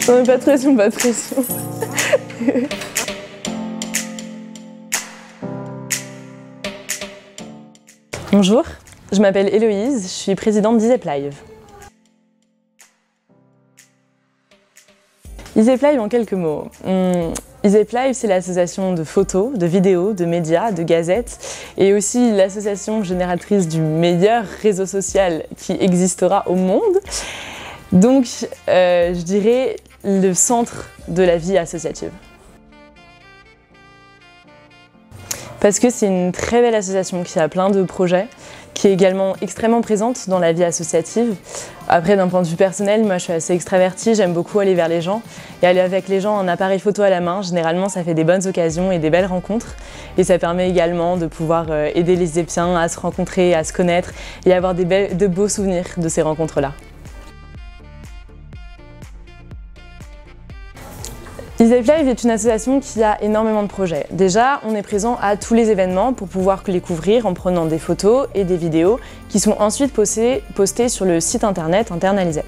Non, pas de pression, pas de pression. Bonjour, je m'appelle Héloïse, je suis présidente d'ISEP Live. ISEP Live en quelques mots. ISEP Live, c'est l'association de photos, de vidéos, de médias, de gazettes et aussi l'association génératrice du meilleur réseau social qui existera au monde. Donc, je dirais le centre de la vie associative. Parce que c'est une très belle association qui a plein de projets, qui est également extrêmement présente dans la vie associative. Après, d'un point de vue personnel, moi je suis assez extravertie, j'aime beaucoup aller vers les gens. Et aller avec les gens en appareil photo à la main, généralement ça fait des bonnes occasions et des belles rencontres. Et ça permet également de pouvoir aider les ISEPiens à se rencontrer, à se connaître et avoir de beaux souvenirs de ces rencontres-là. ISEP Live est une association qui a énormément de projets. Déjà, on est présent à tous les événements pour pouvoir les couvrir en prenant des photos et des vidéos qui sont ensuite postées sur le site internet interne à l'ISEP.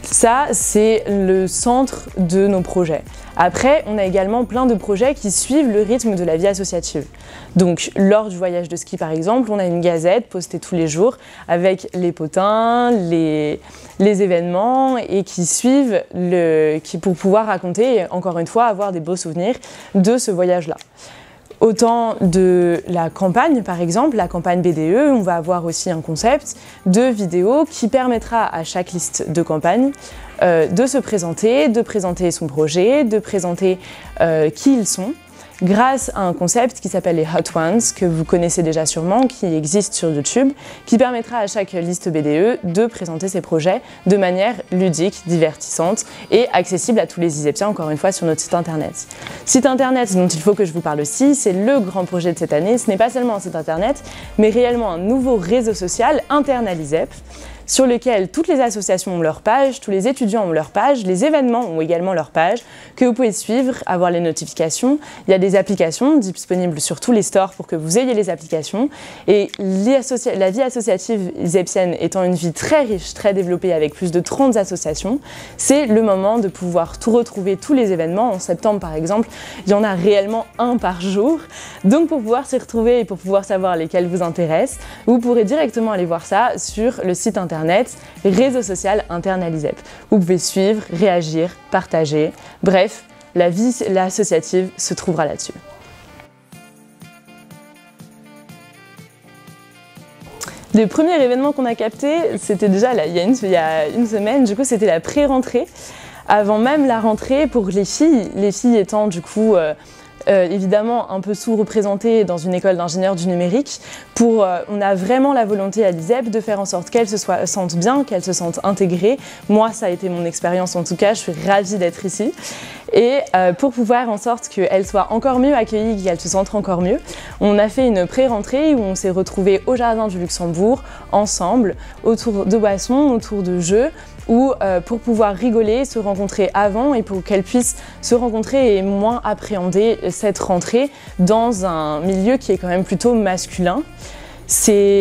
Ça, c'est le centre de nos projets. Après, on a également plein de projets qui suivent le rythme de la vie associative. Donc, lors du voyage de ski, par exemple, on a une gazette postée tous les jours avec les potins, les événements et qui suivent pour pouvoir raconter et encore une fois avoir des beaux souvenirs de ce voyage-là. Autant de la campagne, par exemple, la campagne BDE, on va avoir aussi un concept de vidéo qui permettra à chaque liste de campagne de se présenter, de présenter son projet, de présenter qui ils sont, grâce à un concept qui s'appelle les Hot Ones, que vous connaissez déjà sûrement, qui existe sur YouTube, qui permettra à chaque liste BDE de présenter ses projets de manière ludique, divertissante et accessible à tous les ISEPiens, encore une fois, sur notre site internet. Site internet dont il faut que je vous parle aussi, c'est le grand projet de cette année. Ce n'est pas seulement un site internet, mais réellement un nouveau réseau social interne à l'ISEP, sur lequel toutes les associations ont leur page, tous les étudiants ont leur page, les événements ont également leur page, que vous pouvez suivre, avoir les notifications. Il y a des applications disponibles sur tous les stores pour que vous ayez les applications. Et la vie associative isepsienne étant une vie très riche, très développée avec plus de 30 associations, c'est le moment de pouvoir retrouver tous les événements. En septembre par exemple, il y en a réellement un par jour. Donc pour pouvoir s'y retrouver et pour pouvoir savoir lesquels vous intéressent, vous pourrez directement aller voir ça sur le site internet réseau social interne à l'ISEP. Vous pouvez suivre, réagir, partager. Bref, la vie associative se trouvera là-dessus. Le premier événement qu'on a capté, c'était déjà là, il y a une semaine, du coup c'était la pré-rentrée, avant même la rentrée pour les filles étant du coup évidemment un peu sous-représentées dans une école d'ingénieurs du numérique. On a vraiment la volonté à l'ISEP de faire en sorte qu'elles se sentent bien, qu'elles se sentent intégrées. Moi, ça a été mon expérience en tout cas, je suis ravie d'être ici. Et pour pouvoir en sorte qu'elles soient encore mieux accueillies, qu'elles se sentent encore mieux, on a fait une pré-rentrée où on s'est retrouvés au Jardin du Luxembourg, ensemble, autour de boissons, autour de jeux, ou pour pouvoir rigoler, se rencontrer avant et pour qu'elles puissent se rencontrer et moins appréhender cette rentrée dans un milieu qui est quand même plutôt masculin.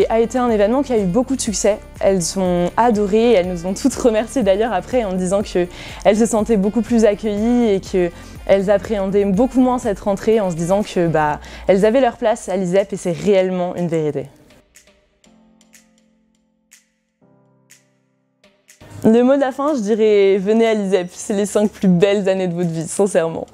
A été un événement qui a eu beaucoup de succès. Elles ont adoré, elles nous ont toutes remerciées d'ailleurs après en disant qu'elles se sentaient beaucoup plus accueillies et qu'elles appréhendaient beaucoup moins cette rentrée en se disant que elles avaient leur place à l'ISEP et c'est réellement une vérité. Le mot de la fin, je dirais venez à l'ISEP, c'est les 5 plus belles années de votre vie, sincèrement.